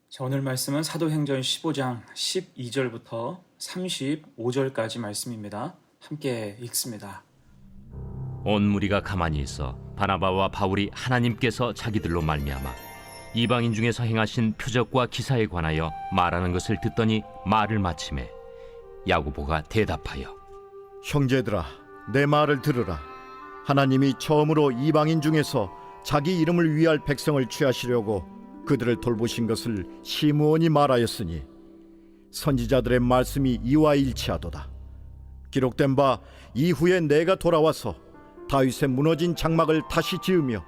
자, 오늘 말씀은 사도행전 15장 12절부터 35절까지 말씀입니다. 함께 읽습니다. 온 무리가 가만히 있어 바나바와 바울이 하나님께서 자기들로 말미암아 이방인 중에서 행하신 표적과 기사에 관하여 말하는 것을 듣더니 말을 마치매 야고보가 대답하여 형제들아, 내 말을 들으라. 하나님이 처음으로 이방인 중에서 자기 이름을 위할 백성을 취하시려고 그들을 돌보신 것을 시므온이 말하였으니 선지자들의 말씀이 이와 일치하도다. 기록된 바 이후에 내가 돌아와서 다윗의 무너진 장막을 다시 지으며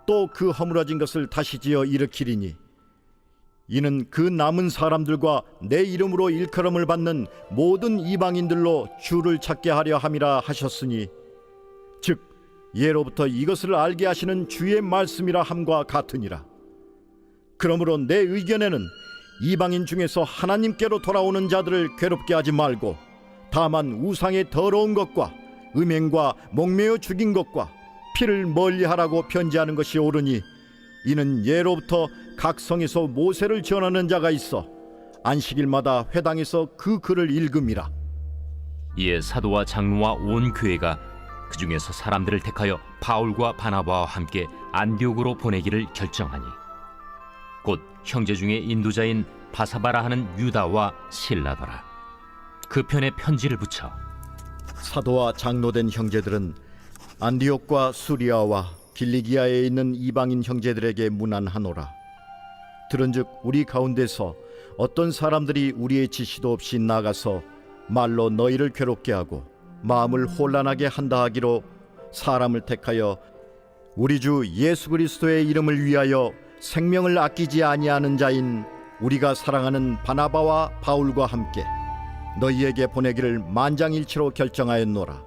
또 그 허물어진 것을 다시 지어 일으키리니 이는 그 남은 사람들과 내 이름으로 일컬음을 받는 모든 이방인들로 주를 찾게 하려 함이라 하셨으니 즉 예로부터 이것을 알게 하시는 주의 말씀이라 함과 같으니라. 그러므로 내 의견에는 이방인 중에서 하나님께로 돌아오는 자들을 괴롭게 하지 말고 다만 우상의 더러운 것과 음행과 목매어 죽인 것과 피를 멀리하라고 편지하는 것이 옳으니 이는 예로부터 각 성에서 모세를 전하는 자가 있어 안식일마다 회당에서 그 글을 읽음이라. 이에 사도와 장로와 온 교회가 그 중에서 사람들을 택하여 바울과 바나바와 함께 안디옥으로 보내기를 결정하니 곧 형제 중에 인도자인 바사바라 하는 유다와 실라더라. 그 편에 편지를 붙여 사도와 장로된 형제들은 안디옥과 수리아와 길리기아에 있는 이방인 형제들에게 문안하노라. 들은즉 우리 가운데서 어떤 사람들이 우리의 지시도 없이 나가서 말로 너희를 괴롭게 하고 마음을 혼란하게 한다 하기로 사람을 택하여 우리 주 예수 그리스도의 이름을 위하여 생명을 아끼지 아니하는 자인 우리가 사랑하는 바나바와 바울과 함께 너희에게 보내기를 만장일치로 결정하였노라.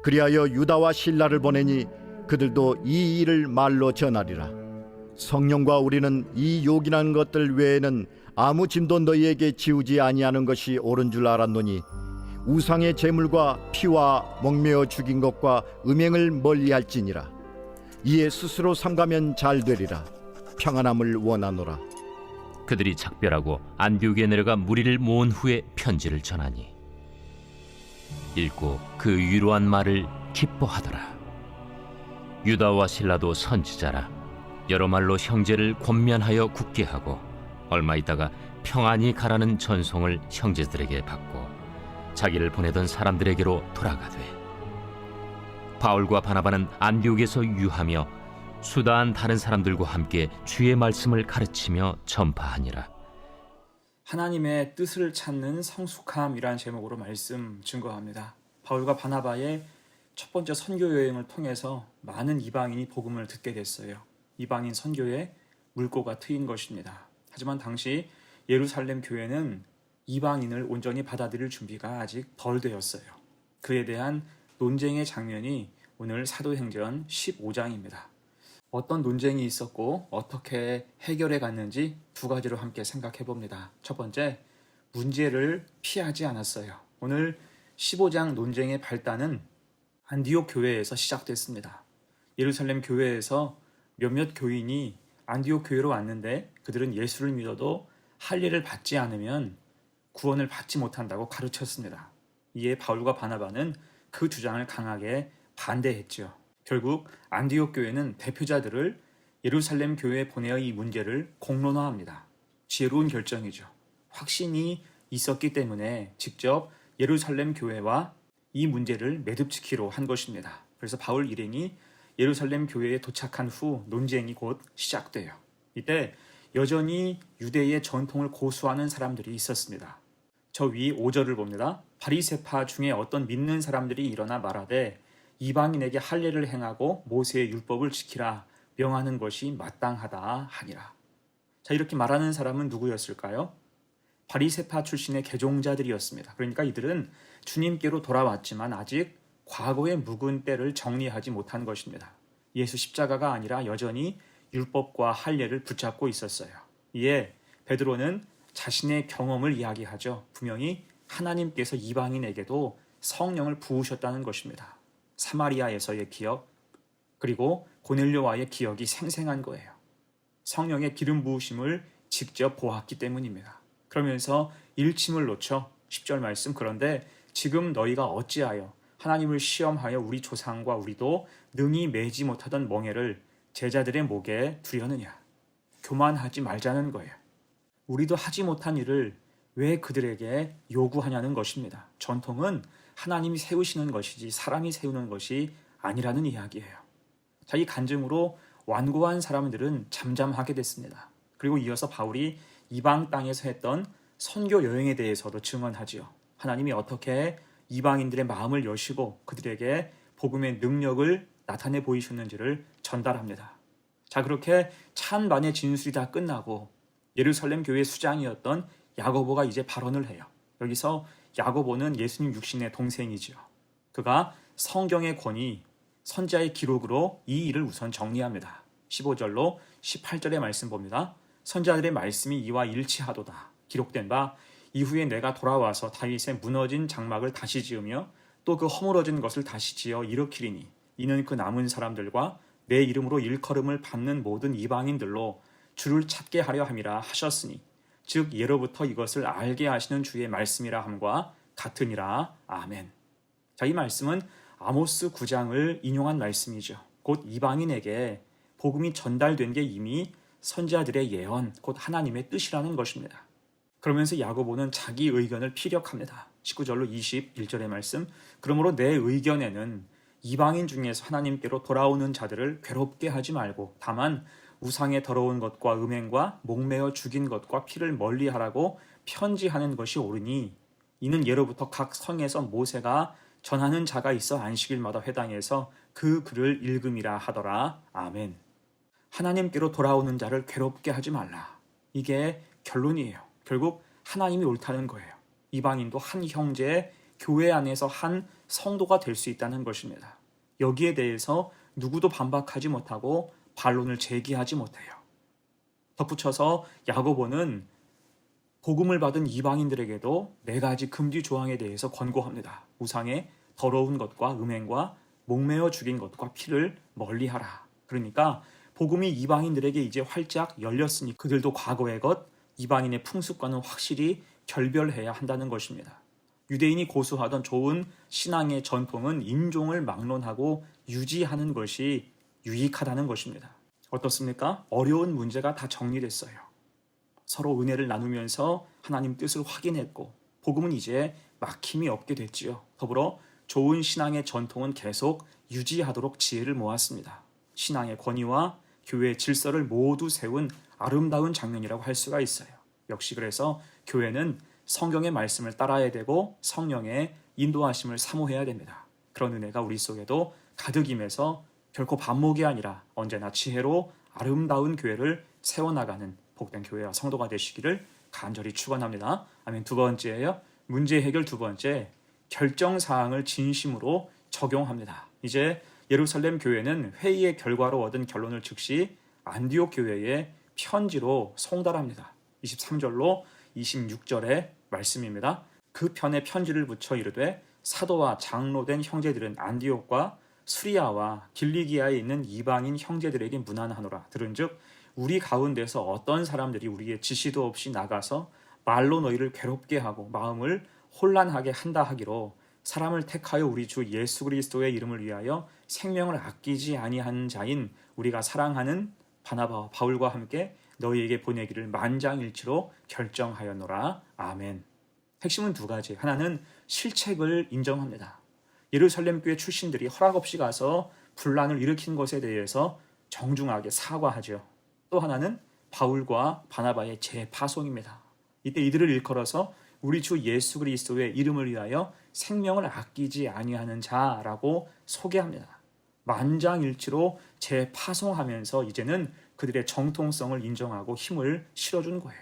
그리하여 유다와 실라를 보내니 그들도 이 일을 말로 전하리라. 성령과 우리는 이 요긴한 것들 외에는 아무 짐도 너희에게 지우지 아니하는 것이 옳은 줄 알았노니 우상의 제물과 피와 목매어 죽인 것과 음행을 멀리할지니라. 이에 스스로 삼가면 잘 되리라. 평안함을 원하노라. 그들이 작별하고 안디옥에 내려가 무리를 모은 후에 편지를 전하니 읽고 그 위로한 말을 기뻐하더라. 유다와 실라도 선지자라 여러 말로 형제를 권면하여 굳게 하고 얼마 있다가 평안히 가라는 전송을 형제들에게 받고 자기를 보내던 사람들에게로 돌아가되 바울과 바나바는 안디옥에서 유하며 수다한 다른 사람들과 함께 주의 말씀을 가르치며 전파하니라. 하나님의 뜻을 찾는 성숙함이란 제목으로 말씀 증거합니다. 바울과 바나바의 첫 번째 선교 여행을 통해서 많은 이방인이 복음을 듣게 됐어요. 이방인 선교에 물꼬가 트인 것입니다. 하지만 당시 예루살렘 교회는 이방인을 온전히 받아들일 준비가 아직 덜 되었어요. 그에 대한 논쟁의 장면이 오늘 사도행전 15장입니다. 어떤 논쟁이 있었고 어떻게 해결해 갔는지 두 가지로 함께 생각해 봅니다. 첫 번째, 문제를 피하지 않았어요. 오늘 15장 논쟁의 발단은 안디옥 교회에서 시작됐습니다. 예루살렘 교회에서 몇몇 교인이 안디옥 교회로 왔는데 그들은 예수를 믿어도 할례를 받지 않으면 구원을 받지 못한다고 가르쳤습니다. 이에 바울과 바나바는 그 주장을 강하게 반대했죠. 결국 안디옥 교회는 대표자들을 예루살렘 교회에 보내어 이 문제를 공론화합니다. 지혜로운 결정이죠. 확신이 있었기 때문에 직접 예루살렘 교회와 이 문제를 매듭지키로 한 것입니다. 그래서 바울 일행이 예루살렘 교회에 도착한 후 논쟁이 곧 시작돼요. 이때 여전히 유대의 전통을 고수하는 사람들이 있었습니다. 저 위 5절을 봅니다. 바리새파 중에 어떤 믿는 사람들이 일어나 말하되 이방인에게 할례를 행하고 모세의 율법을 지키라 명하는 것이 마땅하다 하니라. 자, 이렇게 말하는 사람은 누구였을까요? 바리새파 출신의 개종자들이었습니다. 그러니까 이들은 주님께로 돌아왔지만 아직 과거의 묵은 때를 정리하지 못한 것입니다. 예수 십자가가 아니라 여전히 율법과 할례를 붙잡고 있었어요. 이에 베드로는 자신의 경험을 이야기하죠. 분명히 하나님께서 이방인에게도 성령을 부으셨다는 것입니다. 사마리아에서의 기억, 그리고 고넬료와의 기억이 생생한 거예요. 성령의 기름 부으심을 직접 보았기 때문입니다. 그러면서 일침을 놓쳐 10절 말씀, 그런데 지금 너희가 어찌하여 하나님을 시험하여 우리 조상과 우리도 능히 매지 못하던 멍에를 제자들의 목에 두려느냐. 교만하지 말자는 거예요. 우리도 하지 못한 일을 왜 그들에게 요구하냐는 것입니다. 전통은 하나님이 세우시는 것이지 사람이 세우는 것이 아니라는 이야기예요. 자, 이 간증으로 완고한 사람들은 잠잠하게 됐습니다. 그리고 이어서 바울이 이방 땅에서 했던 선교 여행에 대해서도 증언하지요. 하나님이 어떻게 이방인들의 마음을 여시고 그들에게 복음의 능력을 나타내 보이셨는지를 전달합니다. 자, 그렇게 찬반의 진술이 다 끝나고 예루살렘 교회 수장이었던 야고보가 이제 발언을 해요. 여기서 야고보는 예수님 육신의 동생이지요. 그가 성경의 권위, 선지자의 기록으로 이 일을 우선 정리합니다. 15절로 18절의 말씀 봅니다. 선지자들의 말씀이 이와 일치하도다. 기록된 바 이후에 내가 돌아와서 다윗의 무너진 장막을 다시 지으며 또 그 허물어진 것을 다시 지어 일으키리니 이는 그 남은 사람들과 내 이름으로 일컬음을 받는 모든 이방인들로 주를 찾게 하려 함이라 하셨으니 즉 예로부터 이것을 알게 하시는 주의 말씀이라 함과 같으니라. 아멘. 자, 이 말씀은 아모스 9장을 인용한 말씀이죠. 곧 이방인에게 복음이 전달된 게 이미 선지자들의 예언, 곧 하나님의 뜻이라는 것입니다. 그러면서 야고보는 자기 의견을 피력합니다. 19절로 21절의 말씀, 그러므로 내 의견에는 이방인 중에서 하나님께로 돌아오는 자들을 괴롭게 하지 말고 다만 우상의 더러운 것과 음행과 목매어 죽인 것과 피를 멀리하라고 편지하는 것이 옳으니 이는 예로부터 각 성에서 모세가 전하는 자가 있어 안식일마다 회당에서 그 글을 읽음이라 하더라. 아멘. 하나님께로 돌아오는 자를 괴롭게 하지 말라. 이게 결론이에요. 결국 하나님이 옳다는 거예요. 이방인도 한 형제의 교회 안에서 한 성도가 될 수 있다는 것입니다. 여기에 대해서 누구도 반박하지 못하고 반론을 제기하지 못해요. 덧붙여서 야고보는 복음을 받은 이방인들에게도 4가지 금지 조항에 대해서 권고합니다. 우상의 더러운 것과 음행과 목매어 죽인 것과 피를 멀리하라. 그러니까 복음이 이방인들에게 이제 활짝 열렸으니 그들도 과거의 것, 이방인의 풍습과는 확실히 결별해야 한다는 것입니다. 유대인이 고수하던 좋은 신앙의 전통은 인종을 막론하고 유지하는 것이 유익하다는 것입니다. 어떻습니까? 어려운 문제가 다 정리됐어요. 서로 은혜를 나누면서 하나님 뜻을 확인했고 복음은 이제 막힘이 없게 됐지요. 더불어 좋은 신앙의 전통은 계속 유지하도록 지혜를 모았습니다. 신앙의 권위와 교회의 질서를 모두 세운 아름다운 장면이라고 할 수가 있어요. 역시 그래서 교회는 성경의 말씀을 따라야 되고 성령의 인도하심을 사모해야 됩니다. 그런 은혜가 우리 속에도 가득 임해서 결코 반목이 아니라 언제나 지혜로 아름다운 교회를 세워나가는 복된 교회와 성도가 되시기를 간절히 축원합니다. 아멘. 2번째예요. 문제 해결 2번째, 결정사항을 진심으로 적용합니다. 이제 예루살렘 교회는 회의의 결과로 얻은 결론을 즉시 안디옥 교회에 편지로 송달합니다. 23절로 26절의 말씀입니다. 그 편에 편지를 붙여 이르되 사도와 장로된 형제들은 안디옥과 수리아와 길리기아에 있는 이방인 형제들에게 문안하노라. 들은즉 우리 가운데서 어떤 사람들이 우리의 지시도 없이 나가서 말로 너희를 괴롭게 하고 마음을 혼란하게 한다 하기로 사람을 택하여 우리 주 예수 그리스도의 이름을 위하여 생명을 아끼지 아니한 자인 우리가 사랑하는 바나바와 바울과 함께 너희에게 보내기를 만장일치로 결정하였노라. 아멘. 핵심은 2가지. 하나는 실책을 인정합니다. 예루살렘 교회 출신들이 허락 없이 가서 분란을 일으킨 것에 대해서 정중하게 사과하죠. 또 하나는 바울과 바나바의 재파송입니다. 이때 이들을 일컬어서 우리 주 예수 그리스도의 이름을 위하여 생명을 아끼지 아니하는 자라고 소개합니다. 만장일치로 재파송하면서 이제는 그들의 정통성을 인정하고 힘을 실어준 거예요.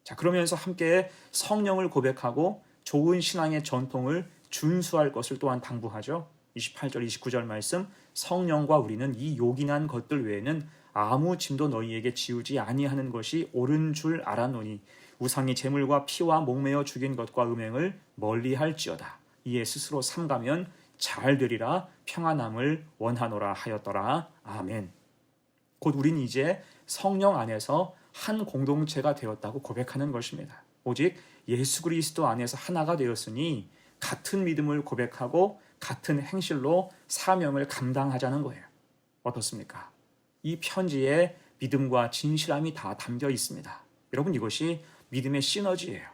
자, 그러면서 함께 성령을 고백하고 좋은 신앙의 전통을 준수할 것을 또한 당부하죠. 28절 29절 말씀, 성령과 우리는 이 요긴한 것들 외에는 아무 짐도 너희에게 지우지 아니하는 것이 옳은 줄 알았노니 우상의 제물과 피와 목매어 죽인 것과 음행을 멀리할지어다. 이에 스스로 삼가면 잘 되리라. 평안함을 원하노라 하였더라. 아멘. 곧 우린 이제 성령 안에서 한 공동체가 되었다고 고백하는 것입니다. 오직 예수 그리스도 안에서 하나가 되었으니 같은 믿음을 고백하고 같은 행실로 사명을 감당하자는 거예요. 어떻습니까? 이 편지에 믿음과 진실함이 다 담겨 있습니다. 여러분, 이것이 믿음의 시너지예요.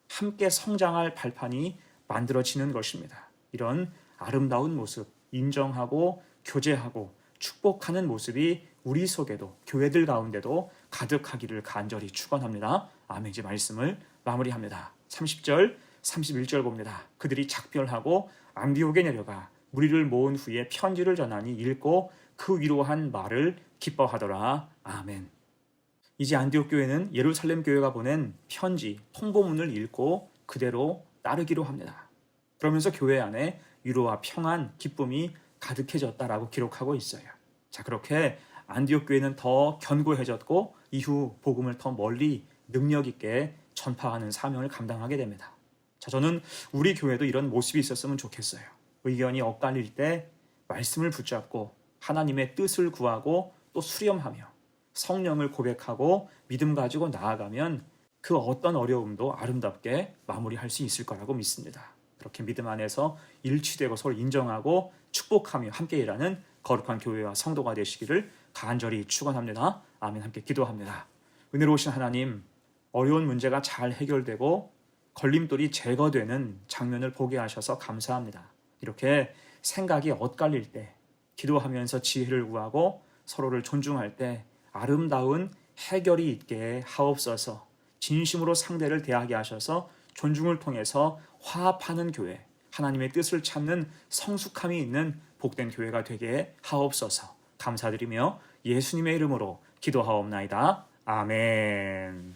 함께 성장할 발판이 만들어지는 것입니다. 이런 아름다운 모습, 인정하고 교제하고 축복하는 모습이 우리 속에도, 교회들 가운데도 가득하기를 간절히 축원합니다. 아멘. 이제 말씀을 마무리합니다. 30절, 31절 봅니다. 그들이 작별하고 안디옥에 내려가 무리를 모은 후에 편지를 전하니 읽고 그 위로한 말을 기뻐하더라. 아멘. 이제 안디옥 교회는 예루살렘 교회가 보낸 편지, 통보문을 읽고 그대로 따르기로 합니다. 그러면서 교회 안에 위로와 평안, 기쁨이 가득해졌다라고 기록하고 있어요. 자, 그렇게 안디옥 교회는 더 견고해졌고 이후 복음을 더 멀리 능력 있게 전파하는 사명을 감당하게 됩니다. 자, 저는 우리 교회도 이런 모습이 있었으면 좋겠어요. 의견이 엇갈릴 때 말씀을 붙잡고 하나님의 뜻을 구하고 또 수렴하며 성령을 고백하고 믿음 가지고 나아가면 그 어떤 어려움도 아름답게 마무리할 수 있을 거라고 믿습니다. 그렇게 믿음 안에서 일치되고 서로 인정하고 축복하며 함께 일하는 거룩한 교회와 성도가 되시기를 간절히 축원합니다. 아멘. 함께 기도합니다. 은혜로우신 하나님, 어려운 문제가 잘 해결되고 걸림돌이 제거되는 장면을 보게 하셔서 감사합니다. 이렇게 생각이 엇갈릴 때 기도하면서 지혜를 구하고 서로를 존중할 때 아름다운 해결이 있게 하옵소서. 진심으로 상대를 대하게 하셔서 존중을 통해서 화합하는 교회, 하나님의 뜻을 찾는 성숙함이 있는 복된 교회가 되게 하옵소서. 감사드리며 예수님의 이름으로 기도하옵나이다. 아멘.